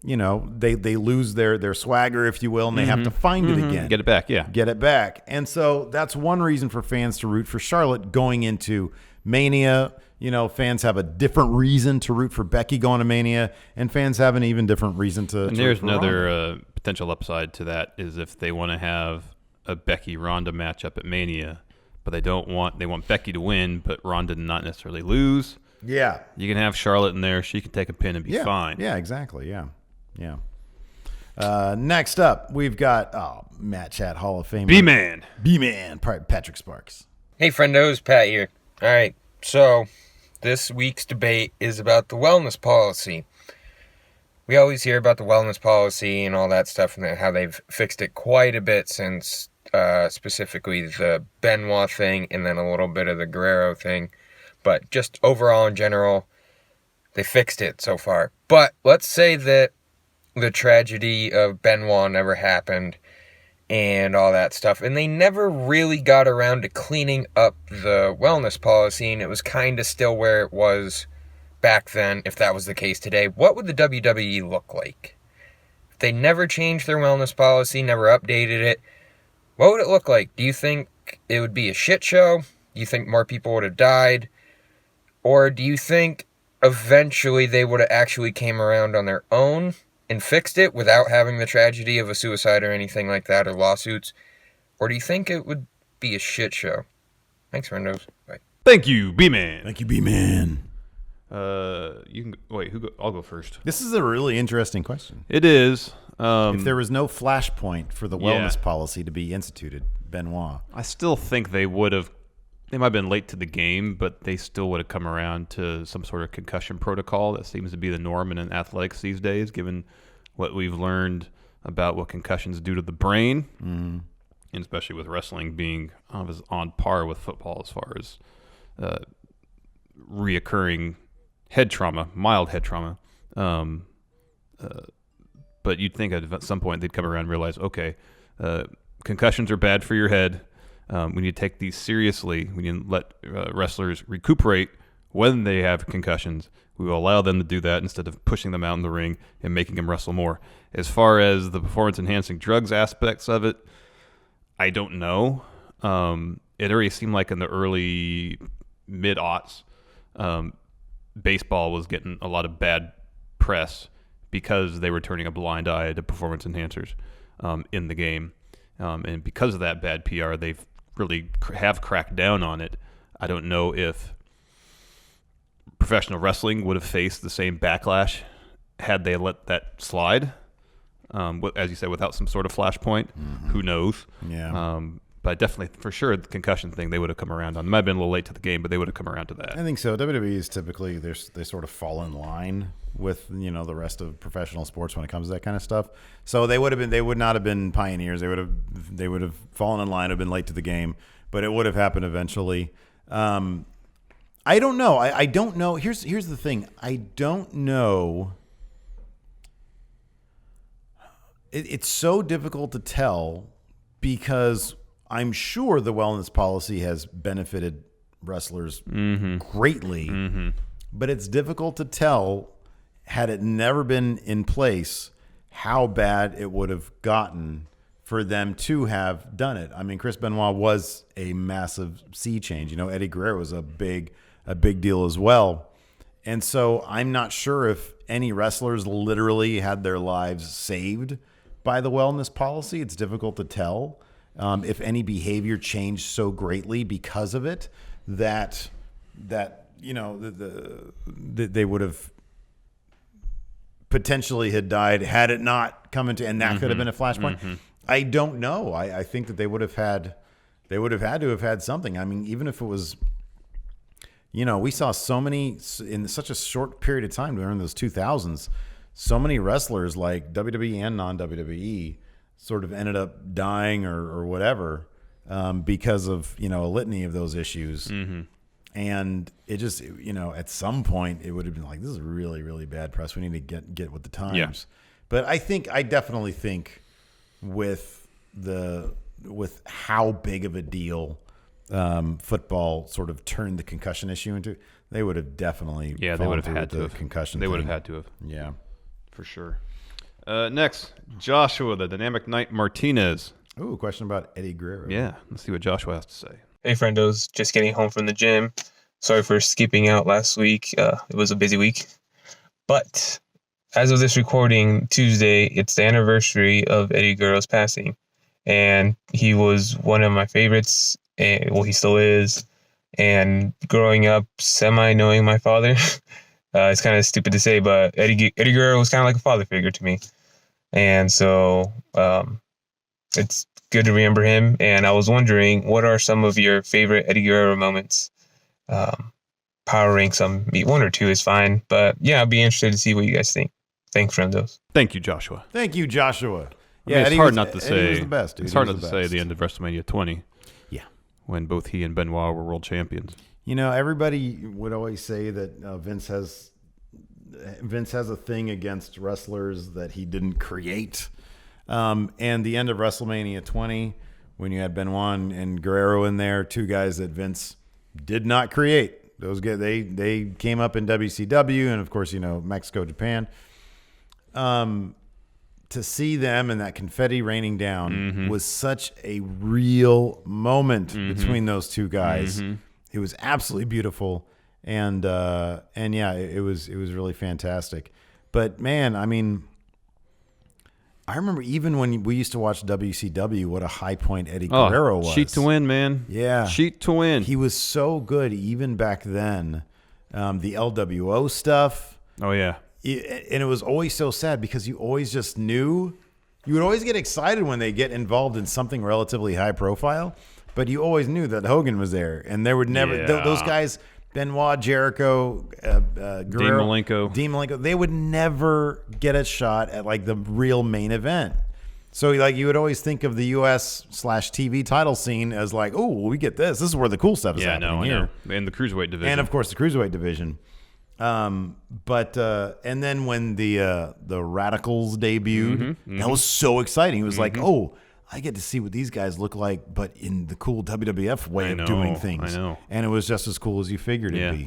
they lose their swagger, if you will, and they have to find it again. Get it back, yeah. Get it back. And so that's one reason for fans to root for Charlotte going into Mania. Fans have a different reason to root for Becky going to Mania, and fans have an even different reason to And to there's root for Ronda. another potential upside to that, is if they want to have a Becky-Ronda matchup at Mania, but they want Becky to win, but Ronda not necessarily lose. Yeah. You can have Charlotte in there. She can take a pin and be fine. Yeah, exactly. Yeah. Next up, we've got Matt Chat Hall of Famer. B-Man, Patrick Sparks. Hey, friendos, Pat here. All right, so this week's debate is about the wellness policy. We always hear about the wellness policy and all that stuff, and how they've fixed it quite a bit since specifically the Benoit thing and then a little bit of the Guerrero thing. But just overall in general, they fixed it so far. But let's say that the tragedy of Benoit never happened and all that stuff, and they never really got around to cleaning up the wellness policy, and it was kind of still where it was back then. If that was the case today, what would the WWE look like? If they never changed their wellness policy, never updated it, what would it look like? Do you think it would be a shit show? Do you think more people would have died? Or do you think eventually they would have actually came around on their own and fixed it without having the tragedy of a suicide or anything like that, or lawsuits? Or do you think it would be a shit show? Thanks, friendos. Bye. Thank you, B-Man. Thank you, B-Man. You can wait. I'll go first. This is a really interesting question. It is. If there was no flashpoint for the wellness policy to be instituted, Benoit. I still think they would have. They might have been late to the game, but they still would have come around to some sort of concussion protocol. That seems to be the norm in athletics these days, given what we've learned about what concussions do to the brain, and especially with wrestling being on par with football as far as reoccurring head trauma, mild head trauma. But you'd think at some point they'd come around and realize, okay, concussions are bad for your head. We need to take these seriously. We need to let wrestlers recuperate when they have concussions. We will allow them to do that instead of pushing them out in the ring and making them wrestle more. As far as the performance-enhancing drugs aspects of it, I don't know. It already seemed like in the early mid-aughts, baseball was getting a lot of bad press because they were turning a blind eye to performance enhancers in the game. And because of that bad PR, they've really have cracked down on it. I don't know if professional wrestling would have faced the same backlash had they let that slide. As you said, without some sort of flashpoint. Who knows? Yeah. But definitely, for sure, the concussion thing, they would have come around on. It might have been a little late to the game, but they would have come around to that. I think so. WWE is typically, they sort of fall in line with, the rest of professional sports when it comes to that kind of stuff. So they would not have been pioneers. They would have fallen in line, have been late to the game, but it would have happened eventually. I don't know. I don't know. Here's the thing. I don't know. It's so difficult to tell because I'm sure the wellness policy has benefited wrestlers greatly, but it's difficult to tell, had it never been in place, how bad it would have gotten for them to have done it. I mean, Chris Benoit was a massive sea change. Eddie Guerrero was a big deal as well. And so I'm not sure if any wrestlers literally had their lives saved by the wellness policy. It's difficult to tell. If any behavior changed so greatly because of it that they would have potentially had died had it not come into, and that could have been a flashpoint. I don't know. I think that they would have had to have had something. I mean, even if it was, we saw so many in such a short period of time during those 2000s, so many wrestlers like WWE and non-WWE sort of ended up dying or whatever because of, a litany of those issues. And it just, at some point it would have been like, this is really, really bad press. We need to get with the times. Yeah. But I definitely think with how big of a deal football sort of turned the concussion issue into, they would have definitely they would have had to have concussion. They would have had to have. Yeah, for sure. Next, Joshua, the Dynamic Knight Martinez. Ooh, question about Eddie Guerrero. Yeah, let's see what Joshua has to say. Hey, friendos. Just getting home from the gym. Sorry for skipping out last week. It was a busy week. But as of this recording, Tuesday, it's the anniversary of Eddie Guerrero's passing. And he was one of my favorites. And, well, he still is. And growing up, semi-knowing my father, it's kind of stupid to say, but Eddie Guerrero was kind of like a father figure to me. And so it's good to remember him. And I was wondering, what are some of your favorite Eddie Guerrero moments? Power rank some, one or two is fine. But yeah, I'd be interested to see what you guys think. Thanks, friendos. Thank you, Joshua. Thank you, Joshua. Yeah, it's hard not to say. Eddie was the best, dude. It's hard not to say the end of WrestleMania 20. Yeah, when both he and Benoit were world champions. Everybody would always say that Vince has a thing against wrestlers that he didn't create. And the end of WrestleMania 20, when you had Benoit and Guerrero in there, two guys that Vince did not create. Those guys, they came up in WCW and of course, Mexico, Japan. To see them and that confetti raining down was such a real moment between those two guys. It was absolutely beautiful. And yeah, it was really fantastic. But man, I mean, I remember even when we used to watch WCW, what a high point Eddie Guerrero was. Sheet to win, man. Yeah. Sheet to win. He was so good even back then. The LWO stuff. Oh, yeah. And it was always so sad because you always just knew. You would always get excited when they get involved in something relatively high profile, but you always knew that Hogan was there. And there would never, those guys, Benoit, Jericho, Guerrero, Dean Malenko, they would never get a shot at like the real main event. So like you would always think of the US/TV title scene as like, oh, we get this. This is where the cool stuff is happening here. And the cruiserweight division. And of course the cruiserweight division. But and then when the Radicals debuted, that was so exciting. It was like, oh, I get to see what these guys look like, but in the cool WWF way of doing things. I know. And it was just as cool as you figured it'd be,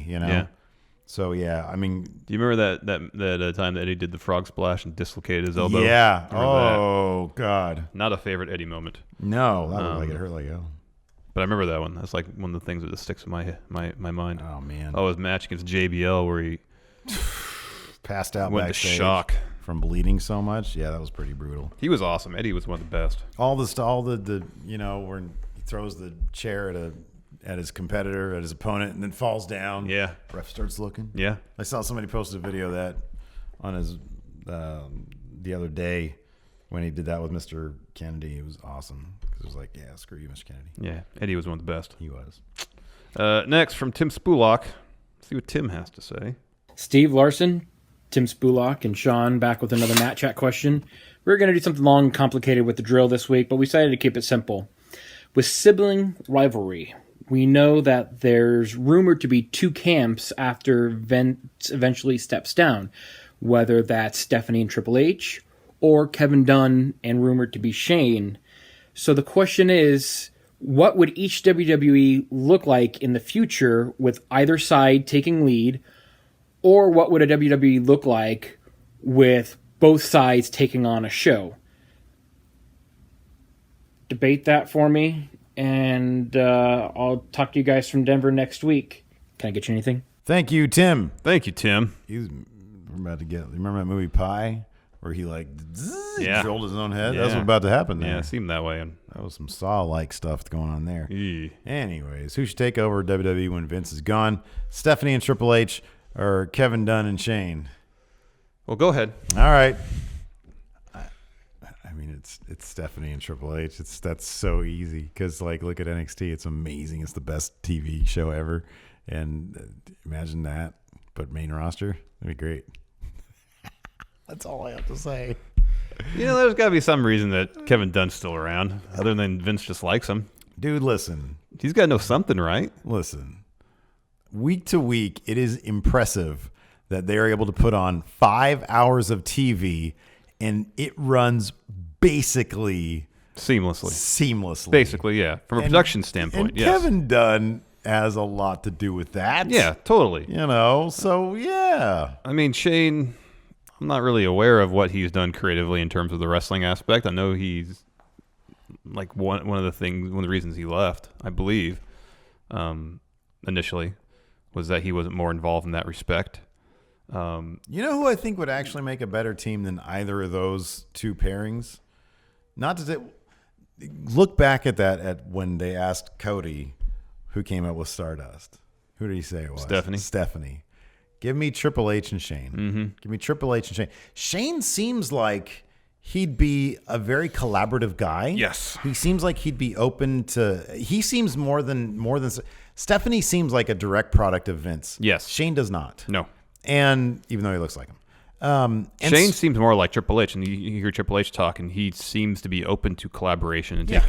So yeah, I mean, Do you remember that time that Eddie did the frog splash and dislocated his elbow? yeah. Remember Oh God. that? Not a favorite Eddie moment. No, that looked like it hurt like hell. But I remember that one. That's like one of the things that just sticks in my mind. Oh man. Oh, his match against JBL where he Passed out went to backstage shock. from bleeding so much. Yeah, that was pretty brutal. He was awesome. Eddie was one of the best. All the when he throws the chair at his competitor, at his opponent, and then falls down. Yeah. Ref starts looking. Yeah. I saw somebody posted a video of that on his the other day when he did that with Mr. Kennedy. It was awesome because it was like, yeah, screw you, Mr. Kennedy. Yeah. Eddie was one of the best. He was. Next from Tim Spulak. See what Tim has to say. Steve, Larson, Tim Spulak, and Sean back with another Matt Chat question. We're going to do something long and complicated with the drill this week, but we decided to keep it simple. With sibling rivalry, we know that there's rumored to be two camps after Vince eventually steps down, whether that's Stephanie and Triple H or Kevin Dunn and rumored to be Shane. So the question is, what would each WWE look like in the future with either side taking lead, or what would a WWE look like with both sides taking on a show? Debate that for me, and I'll talk to you guys from Denver next week. Can I get you anything? Thank you, Tim. Thank you, Tim. We're about to get. Remember that movie Pie, where he drilled his own head? Yeah. That's what's about to happen there. Yeah, it seemed that way. That was some Saw-like stuff going on there. Yeah. Anyways, who should take over WWE when Vince is gone? Stephanie and Triple H, or Kevin Dunn and Shane? Well, go ahead. All right. I mean, it's Stephanie and Triple H. That's so easy because, like, look at NXT. It's amazing. It's the best TV show ever. And imagine that, but main roster. That'd be great. That's all I have to say. You know, there's got to be some reason that Kevin Dunn's still around, other than Vince just likes him. Dude, listen. He's got to know something, right? Listen. Week to week, it is impressive that they are able to put on 5 hours of TV, and it runs basically seamlessly. Basically, yeah. From a production standpoint, and yes. Kevin Dunn has a lot to do with that. Yeah, totally. You know, so yeah. I mean, Shane, I'm not really aware of what he's done creatively in terms of the wrestling aspect. I know he's like one of the reasons he left, I believe, initially, was that he wasn't more involved in that respect. You know who I think would actually make a better team than either of those two pairings? Not to say, look back at that at when they asked Cody who came up with Stardust. Who did he say it was? Stephanie. Give me Triple H and Shane. Mm-hmm. Give me Triple H and Shane. Shane seems like he'd be a very collaborative guy. Yes. He seems like he'd be open to. He seems more than. Stephanie seems like a direct product of Vince. Yes. Shane does not. No. And even though he looks like him. Shane seems more like Triple H, and you hear Triple H talk, and he seems to be open to collaboration and take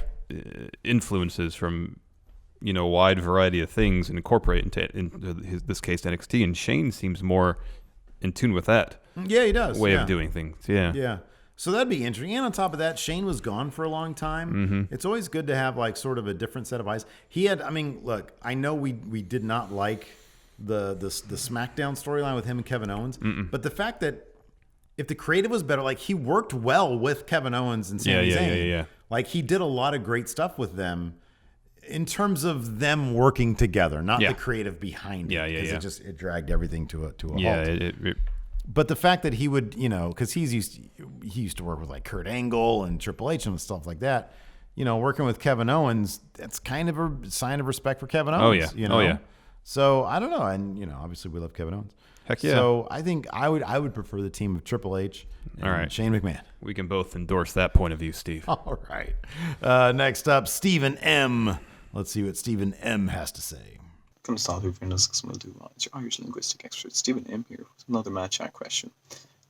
influences from, you know, a wide variety of things and incorporate into this case NXT. And Shane seems more in tune with that. Yeah, he does. Way of doing things. Yeah. Yeah. So that'd be interesting. And on top of that, Shane was gone for a long time. Mm-hmm. It's always good to have like sort of a different set of eyes. He had. I mean, look. I know we did not like the SmackDown storyline with him and Kevin Owens. Mm-mm. But the fact that if the creative was better, like he worked well with Kevin Owens and Sami Zayn. Yeah. Like he did a lot of great stuff with them in terms of them working together, not the creative behind it. Yeah. It dragged everything to a halt. Yeah. But the fact that he would, you know, because he used to work with like Kurt Angle and Triple H and stuff like that. You know, working with Kevin Owens, that's kind of a sign of respect for Kevin Owens. Oh yeah. You know? So I don't know, and you know, obviously we love Kevin Owens. Heck yeah. So I think I would prefer the team of Triple H and Shane McMahon. We can both endorse that point of view, Steve. All right. Next up, Stephen M. Let's see what Stephen M has to say. Come start with Windows will do it's your Irish linguistic expert Stephen M here with another match chat question.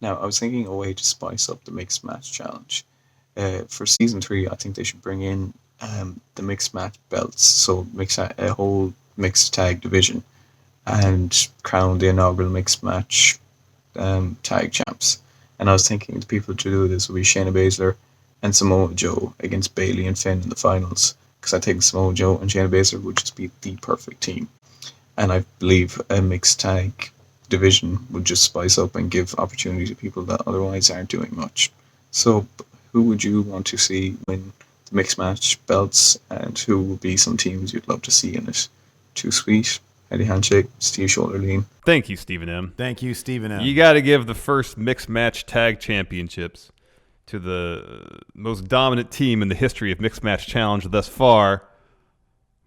Now I was thinking a way to spice up the mixed match challenge. For season 3, I think they should bring in the mixed match belts, so mix a whole mixed tag division, and crown the inaugural mixed match tag champs. And I was thinking the people to do this would be Shayna Baszler and Samoa Joe against Bayley and Finn in the finals, because I think Samoa Joe and Shayna Baszler would just be the perfect team. And I believe a mixed tag division would just spice up and give opportunity to people that otherwise aren't doing much. So, who would you want to see win the mixed match belts, and who would be some teams you'd love to see in it? Too Sweet, Eddie Handshake, Steve Shoulder Lean. Thank you, Stephen M. Thank you, Stephen M. You got to give the first mixed match tag championships to the most dominant team in the history of mixed match challenge thus far,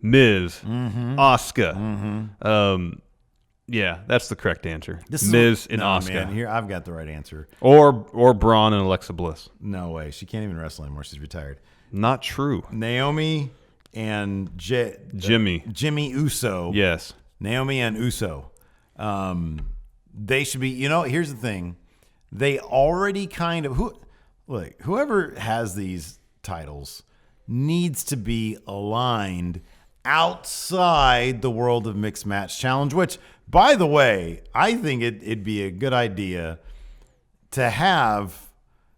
Miz, Asuka. Yeah, that's the correct answer. Miz and Asuka. Man, here I've got the right answer. Or Braun and Alexa Bliss. No way. She can't even wrestle anymore. She's retired. Not true. Naomi and Jimmy Uso. Yes. Naomi and Uso. They should be, here's the thing. They already kind of, whoever has these titles needs to be aligned outside the world of mixed match challenge, which, by the way, I think it'd be a good idea to have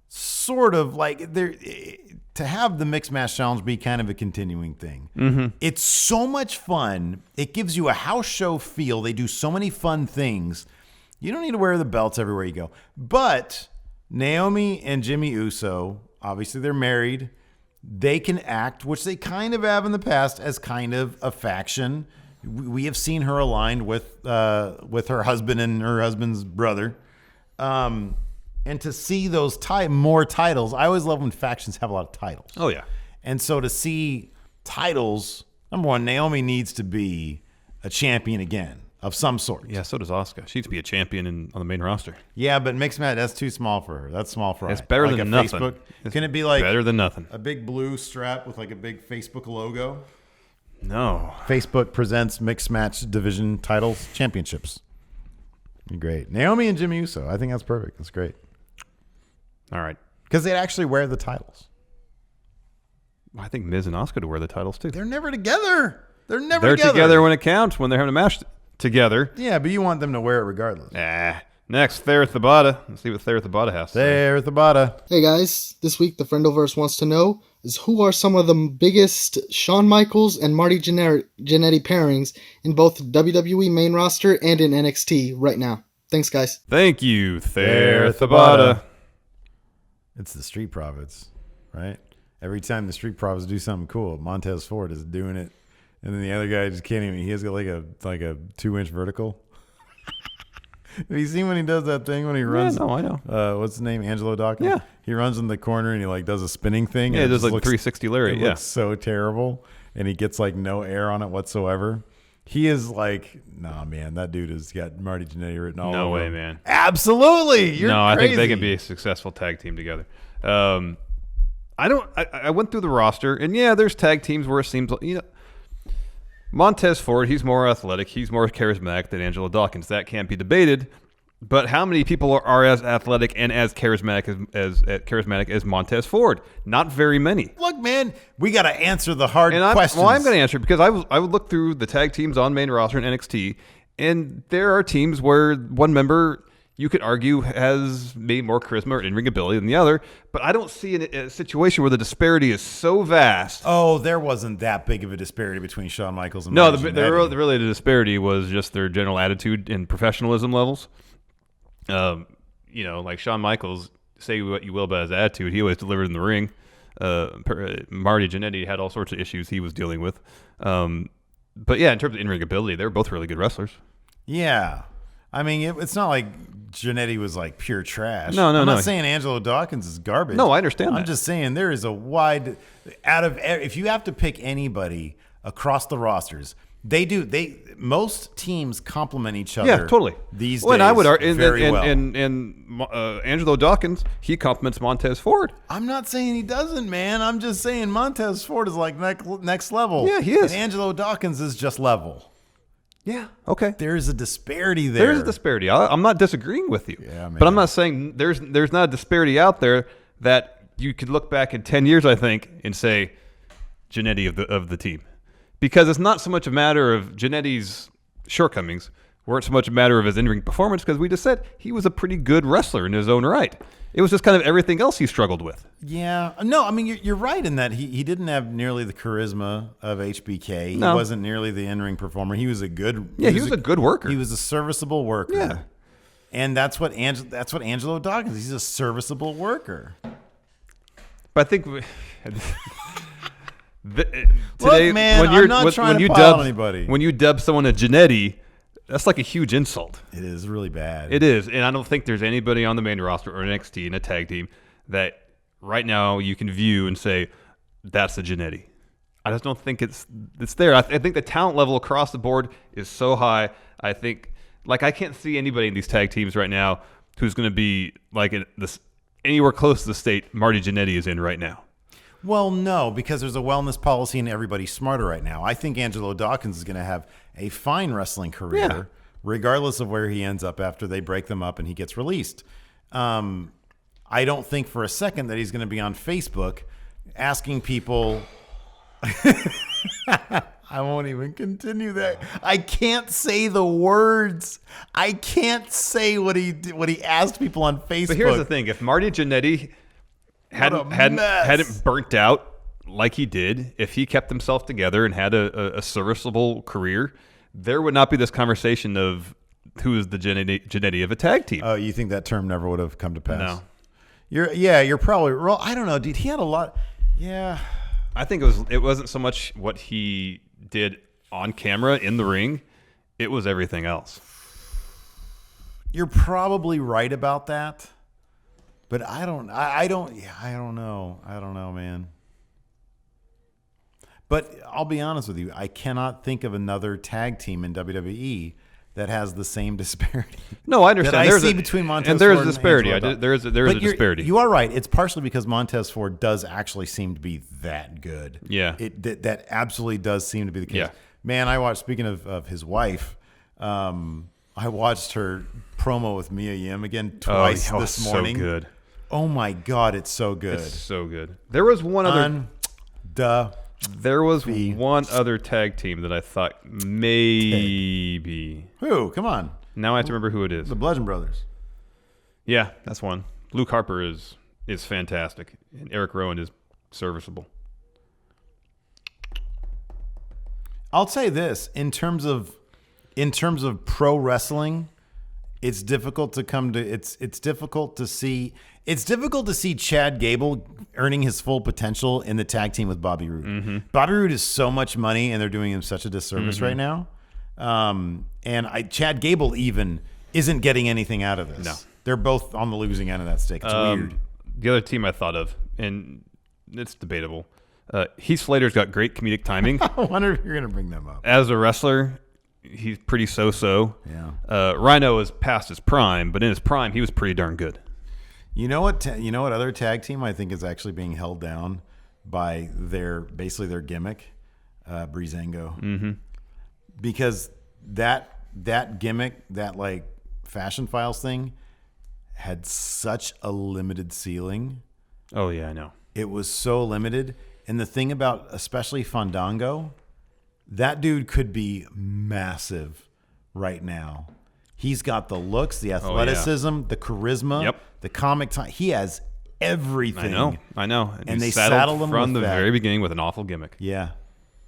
sort of to have the mixed match challenge be kind of a continuing thing. Mm-hmm. It's so much fun. It gives you a house show feel. They do so many fun things. You don't need to wear the belts everywhere you go. But Naomi and Jimmy Uso, obviously they're married. They can act, which they kind of have in the past, as kind of a faction. We have seen her aligned with her husband and her husband's brother. And to see those more titles, I always love when factions have a lot of titles. Oh, yeah. And so to see titles, number one, Naomi needs to be a champion again of some sort. Yeah, so does Asuka. She needs to be a champion on the main roster. Yeah, but mixed match, that's too small for her. That's small for her. It's better than nothing. Facebook. Can it be like better than nothing? A big blue strap with like a big Facebook logo? No. Facebook presents mixed match division titles championships. Great. Naomi and Jimmy Uso. I think that's perfect. That's great. All right. Because they'd actually wear the titles. I think Miz and Asuka to wear the titles too. They're never together. They're together. Together when it counts, when they're having a match together. Yeah, but you want them to wear it regardless. Next, Thayer Thabata. Let's see what Thayer Thabata has to say. Thayer Thabata. Hey guys, this week the Friendoverse wants to know is who are some of the biggest Shawn Michaels and Marty Jannetty pairings in both WWE main roster and in NXT right now. Thanks, guys. Thank you, Thayer Thabata. It's the Street Profits, right? Every time the Street Profits do something cool, Montez Ford is doing it, and then the other guy just can't even. He has got like a 2-inch vertical. Have you seen when he does that thing when he runs? Yeah, no, I know. What's his name? Angelo Dawkins? Yeah. He runs in the corner and he like does a spinning thing. Yeah, and it does like looks, 360 Larry. It Yeah. looks so terrible. And he gets like no air on it whatsoever. He is like, nah, man, that dude has got Marty Jannetty written all over. No way, him. man. Absolutely. You're I crazy. think they can be a successful tag team together. I went through the roster, and yeah, there's tag teams where it seems like, Montez Ford, he's more athletic, he's more charismatic than Angelo Dawkins. That can't be debated. But how many people are as athletic and as charismatic as Montez Ford? Not very many. Look, man, we got to answer the hard questions. Well, I'm going to answer it because I would look through the tag teams on main roster in NXT, and there are teams where one member, you could argue, has maybe more charisma or in-ring ability than the other, but I don't see a situation where the disparity is so vast. Oh, there wasn't that big of a disparity between Shawn Michaels and No, Marty the related disparity was just their general attitude and professionalism levels. Like Shawn Michaels, say what you will about his attitude, he always delivered in the ring. Marty Jannetty had all sorts of issues he was dealing with. But yeah, in terms of in-ring ability, they were both really good wrestlers. Yeah. I mean, it's not like Jannetty was like pure trash. No. I'm not saying Angelo Dawkins is garbage. No, I understand that. I'm just saying there is a wide, if you have to pick anybody across the rosters, most teams complement each other. Yeah, totally. These days, I would argue, very well. And Angelo Dawkins, he compliments Montez Ford. I'm not saying he doesn't, man. I'm just saying Montez Ford is like next level. Yeah, he is. And Angelo Dawkins is just level. Yeah, okay. There's a disparity there. There's a disparity. I'm not disagreeing with you. Yeah, man. But I'm not saying there's not a disparity out there that you could look back in 10 years, I think, and say Jannetty of the team. Because it's not so much a matter of Jannetty's shortcomings, or it's so much a matter of his in-ring performance, because we just said he was a pretty good wrestler in his own right. It was just kind of everything else he struggled with. Yeah. No, I mean, you're right in that he didn't have nearly the charisma of HBK. No. He wasn't nearly the in-ring performer. He was a good... Yeah, he was a good worker. He was a serviceable worker. Yeah. And that's what Angelo Dawkins. He's a serviceable worker. But I think today, look, man, I'm not trying to pile on anybody. When you dub someone a Jannetty, that's like a huge insult. It is really bad. It is, and I don't think there's anybody on the main roster or NXT in a tag team that right now you can view and say that's a Jannetty. I just don't think it's there. I think the talent level across the board is so high. I think I can't see anybody in these tag teams right now who's going to be like anywhere close to the state Marty Jannetty is in right now. Well, no, because there's a wellness policy and everybody's smarter right now. I think Angelo Dawkins is going to have a fine wrestling career, regardless of where he ends up after they break them up and he gets released. I don't think for a second that he's going to be on Facebook asking people. I won't even continue that. I can't say the words. I can't say what he asked people on Facebook. But here's the thing: if Marty Jannetty hadn't burnt out like he did, if he kept himself together and had a serviceable career, there would not be this conversation of who is the Jannetty of a tag team. Oh, you think that term never would have come to pass? No. You're probably wrong. I don't know, dude. He had a lot. Yeah. I think it wasn't so much what he did on camera in the ring. It was everything else. You're probably right about that. But I don't know. I don't know, man. But I'll be honest with you. I cannot think of another tag team in WWE that has the same disparity. No, I understand. That I see between Montez and there's Ford a disparity. There is a disparity. You are right. It's partially because Montez Ford does actually seem to be that good. Yeah. That absolutely does seem to be the case. Yeah. Man, I watched, speaking of his wife, I watched her promo with Mia Yim again twice this morning. So good. Oh my God, it's so good. It's so good. There was one other one other tag team that I thought maybe. Who? Come on. Now I have to remember who it is. The Bludgeon Brothers. Yeah, that's one. Luke Harper is fantastic, and Eric Rowan is serviceable. I'll say this, in terms of pro wrestling, it's difficult to see Chad Gable earning his full potential in the tag team with Bobby Roode. Mm-hmm. Bobby Roode is so much money, and they're doing him such a disservice right now. Chad Gable even isn't getting anything out of this. No. They're both on the losing end of that stick. It's weird. The other team I thought of, and it's debatable, Heath Slater's got great comedic timing. I wonder if you're going to bring them up. As a wrestler, he's pretty so-so. Yeah. Rhino is past his prime, but in his prime, he was pretty darn good. You know what other tag team I think is actually being held down by their gimmick, Breezango. Mm-hmm. Because that gimmick, that like Fashion Files thing, had such a limited ceiling. Oh yeah, I know. It was so limited. And the thing about especially Fandango, that dude could be massive right now. He's got the looks, the athleticism, the charisma, the comic time. He has everything. I know. And they saddled him from the with that. very beginning with an awful gimmick. Yeah.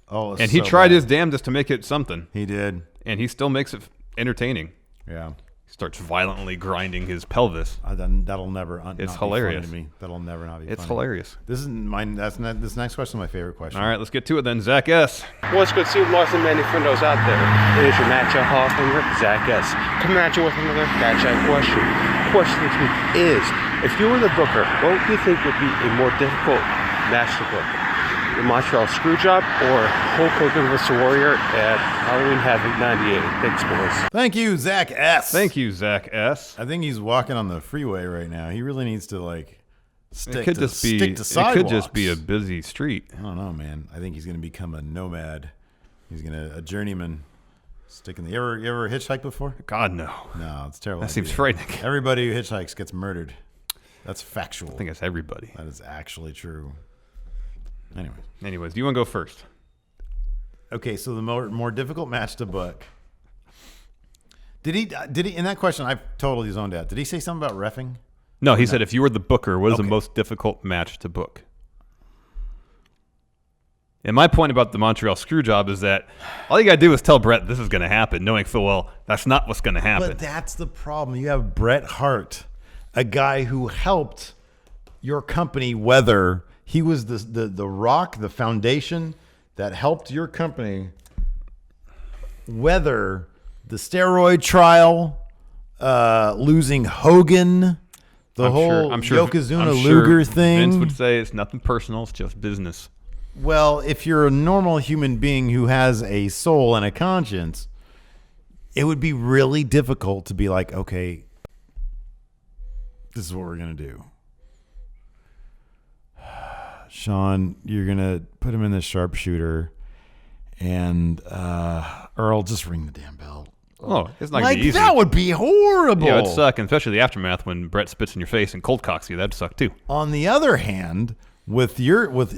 Oh, and he tried his damnedest to make it something. He did. And he still makes it entertaining. Yeah. He starts violently grinding his pelvis. That'll never it's not hilarious. Be funny to me. That'll never not be It's funny. hilarious. This next question is my favorite question. All right, let's get to it then. Zach S. What's good, Steve Larson, many friendos out there? It is your matchup Hall of Famer, Zach S. Coming at you with another matchup question. Question this week is, if you were the booker, what do you think would be a more difficult match to book? The Montreal Screwjob or Hulk Hogan vs. Warrior at Halloween Havoc 98? Thanks, boys. Thank you, Zach S. Thank you, Zach S. I think he's walking on the freeway right now. He really needs to stick to sidewalks. It could just be a busy street. I don't know, man. I think he's going to become a nomad. He's a journeyman. Sticking. You ever hitchhiked before? God, no. No, it's terrible. That seems frightening. Everybody who hitchhikes gets murdered. That's factual. I think it's everybody. That is actually true. Anyways, do you want to go first? Okay, so the more difficult match to book. Did he in that question? I've totally zoned out. Did he say something about reffing? No, he said if you were the booker, what is the most difficult match to book? And my point about the Montreal Screwjob is that all you got to do is tell Bret this is going to happen, knowing full well that's not what's going to happen. But that's the problem. You have Bret Hart, a guy who helped your company weather. He was the rock, the foundation that helped your company weather the steroid trial, losing Hogan, I'm sure Yokozuna Luger thing. Vince would say it's nothing personal, it's just business. Well, if you're a normal human being who has a soul and a conscience, it would be really difficult to be like, okay, this is what we're going to do. Sean, you're going to put him in the sharpshooter, and Earl, just ring the damn bell. Oh, it's not going to be easy. That would be horrible. Yeah, it'd suck, and especially the aftermath when Bret spits in your face and cold cocks you. That'd suck too. On the other hand, with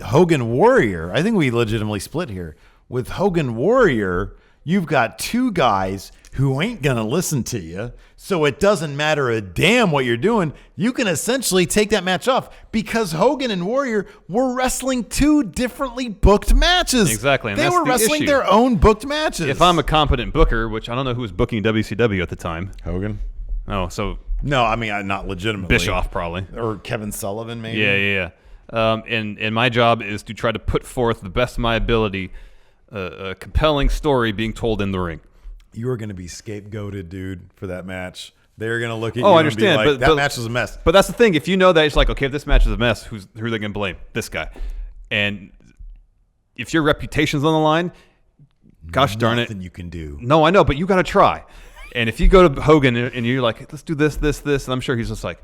Hogan Warrior, I think we legitimately split here. With Hogan Warrior, you've got two guys who ain't going to listen to you, so it doesn't matter a damn what you're doing. You can essentially take that match off because Hogan and Warrior were wrestling two differently booked matches. Exactly. And they that's were the wrestling issue. their own booked matches. If I'm a competent booker, which I don't know who was booking WCW at the time. Hogan. Oh, so... No, I mean, not legitimately. Bischoff, probably. Or Kevin Sullivan, maybe. Yeah. And my job is to try to put forth the best of my ability, a compelling story being told in the ring. You were going to be scapegoated, dude, for that match. They're going to look at you I and understand, be like, but that match was a mess. But that's the thing. If you know that, it's like, okay, if this match is a mess, who are they going to blame? This guy. And if your reputation's on the line, gosh darn it. Nothing you can do. No, I know, but you got to try. And if you go to Hogan and you're like, let's do this, and I'm sure he's just like,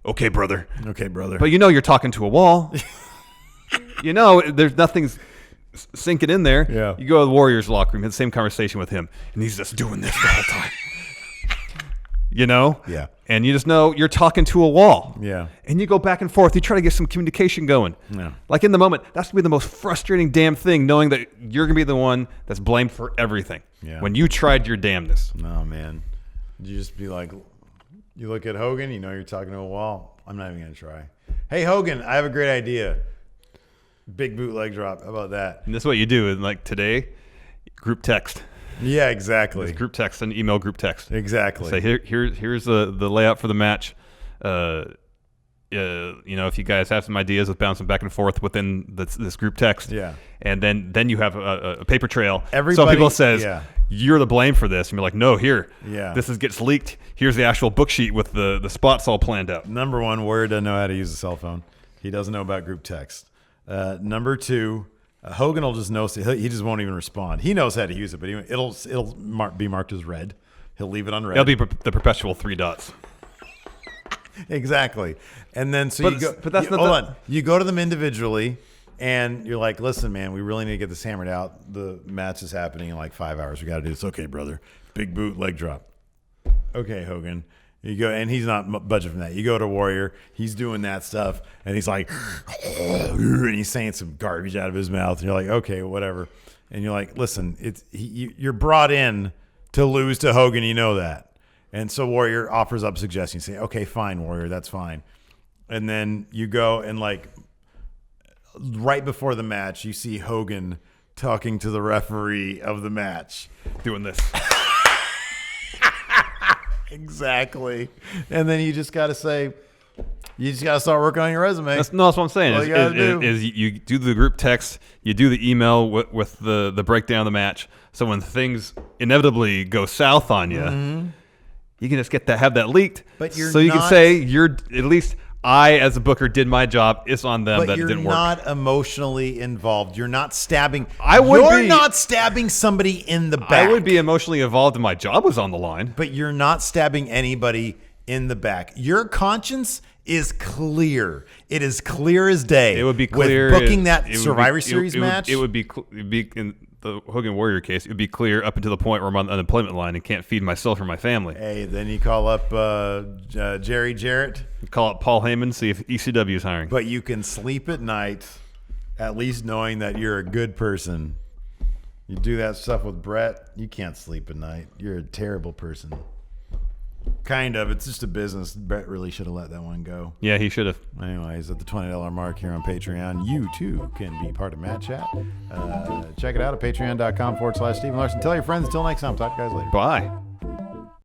okay, brother. Okay, brother. But you know you're talking to a wall. You know there's nothing's sinking in there. Yeah. You go to the Warriors locker room, have the same conversation with him, and he's just doing this the whole time. You know? Yeah. And you just know you're talking to a wall. Yeah. And you go back and forth. You try to get some communication going. Yeah. Like in the moment, that's going to be the most frustrating damn thing, knowing that you're going to be the one that's blamed for everything. Yeah. When you tried your damnedest. No, man. You just be like, you look at Hogan, you know you're talking to a wall. I'm not even going to try. Hey, Hogan, I have a great idea. Big bootleg drop. How about that? And that's what you do. And like today, group text. Yeah, exactly. It's group text and email group text. Exactly. Say here's the layout for the match. If you guys have some ideas, let's bounce them back and forth within this group text. Yeah. And then you have a paper trail. Everybody, some people says yeah. You're the blame for this, and you're like, no, here. Yeah. This gets leaked. Here's the actual book sheet with the spots all planned out. Number one, Warrior doesn't know how to use a cell phone. He doesn't know about group text. Number two, Hogan will just know. He just won't even respond. He knows how to use it, but it'll be marked as red. He'll leave it on red. It'll be the perpetual 3 dots. Exactly. And then But that's hold on. You go to them individually, and you're like, listen, man, we really need to get this hammered out. The match is happening in like 5 hours. We got to do this. Okay, brother. Big boot, leg drop. Okay, Hogan. You go, and he's not budging from that. You go to Warrior. He's doing that stuff, and he's like, and he's saying some garbage out of his mouth. And you're like, okay, whatever. And you're like, listen, you're brought in to lose to Hogan. You know that. And so Warrior offers up suggestions. You say, okay, fine, Warrior, that's fine. And then you go and like right before the match, you see Hogan talking to the referee of the match. Doing this. Exactly. And then you just got to say, you just got to start working on your resume. That's what I'm saying. All you gotta do. Is you do the group text, you do the email with the breakdown of the match. So when things inevitably go south on you, you can just have that leaked. But you're so you not, can say at least I, as a booker, did my job. It's on them that it didn't work. But you're not emotionally involved. You're not stabbing. You're not stabbing somebody in the back. I would be emotionally involved if my job was on the line. But you're not stabbing anybody in the back. Your conscience is clear. It is clear as day. It would be clear with booking that Survivor Series match. It would be in the Hogan Warrior case. It would be clear up until the point where I'm on the unemployment line and can't feed myself or my family. Hey, then you call up Jerry Jarrett. You call up Paul Heyman, see if ECW is hiring. But you can sleep at night, at least knowing that you're a good person. You do that stuff with Bret, you can't sleep at night. You're a terrible person. Kind of. It's just a business. Brett really should have let that one go. Yeah, he should have. Anyways, at the $20 mark here on Patreon, you too can be part of Matt Chat. Check it out at patreon.com/Stephen Larson. Tell your friends. Until next time. Talk to you guys later. Bye.